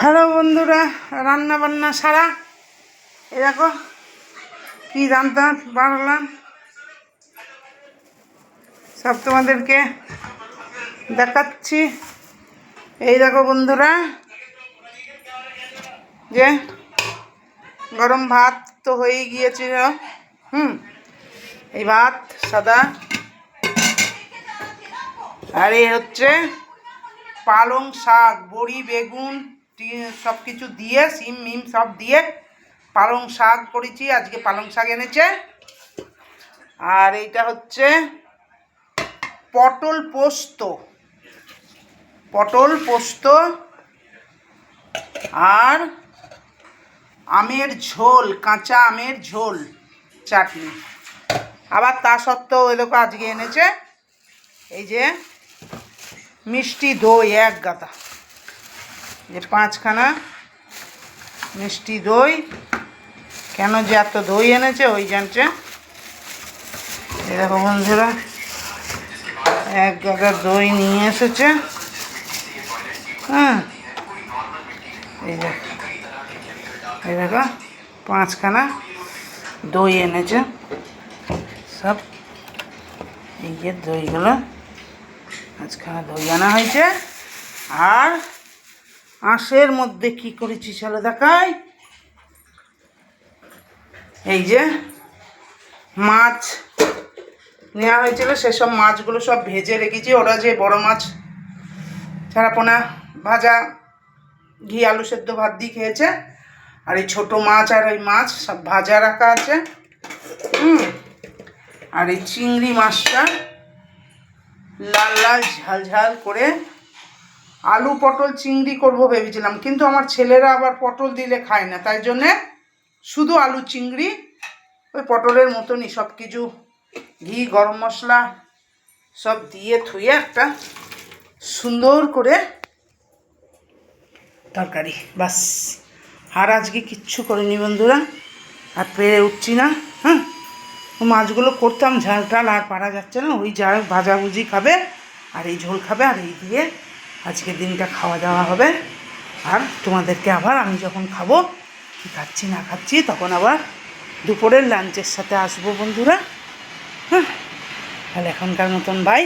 Hello বন্ধুরা, রান্না বান্না সারা এই দেখো কি জানতে পারলাম সব তোমাদেরকে দেখাচ্ছি। এই দেখো বন্ধুরা, যে গরম ভাত তো হয়েই গিয়েছিল। এই ভাত সাদা, আর এই হচ্ছে পালং শাক, বড়ি, বেগুন সব কিছু দিয়ে, সিম মিম সব দিয়ে পালং শাক করেছি। আজকে পালং শাক এনেছে। আর এইটা হচ্ছে পটল পোস্ত, আর আমের ঝোল, কাঁচা আমের ঝোল, চাটনি। আবার তা সত্ত্বেও এ দেখো আজকে এনেছে এই যে মিষ্টি দই, এক গাদা, যে 5খানা মিষ্টি দই। কেন যে এত দই এনেছে ওই জানছে। এই দেখো বন্ধুরা, এক গাদা দই নিয়ে এসেছে। এই দেখো 5খানা দই এনেছে। সব এই যে দইগুলো 5খানা দই আনা হয়েছে। আর আঁশের মধ্যে কি করেছি চলো দেখাই। এই যে মাছ নেওয়া হয়েছিল, সেসব মাছগুলো সব ভেজে রেখেছি। ওরা যে বড় মাছ ছাড়াপোনা ভাজা, ঘি আলু সেদ্ধ ভাত দিয়ে খেয়েছে। আর এই ছোটো মাছ আর ওই মাছ সব ভাজা রাখা আছে। আর এই চিংড়ি মাছটা লাল লাল ঝাল ঝাল করে আলু পটল চিংড়ি করব ভেবেছিলাম, কিন্তু আমার ছেলেরা আবার পটল দিলে খায় না, তাই জন্যে শুধু আলু চিংড়ি, ওই পটলের মতনই সব কিছু ঘি গরম মশলা সব দিয়ে থুয়ে একটা সুন্দর করে তরকারি, বাস। আর আজকে কিচ্ছু করিনি বন্ধুরা, আর পেরে উঠছি না। মাছগুলো করতাম ঝাল টাল, আর পারা যাচ্ছে না। ওই যা ভাজাভুজি খাবে আর এই ঝোল খাবে, আর এই দিয়ে আজকে দিনটা খাওয়া দাওয়া হবে। আর তোমাদেরকে আবার আমি যখন খাবো কি খাচ্ছি না খাচ্ছি তখন আবার দুপুরের লাঞ্চের সাথে আসবো বন্ধুরা। তাহলে এখনকার মতন বাই।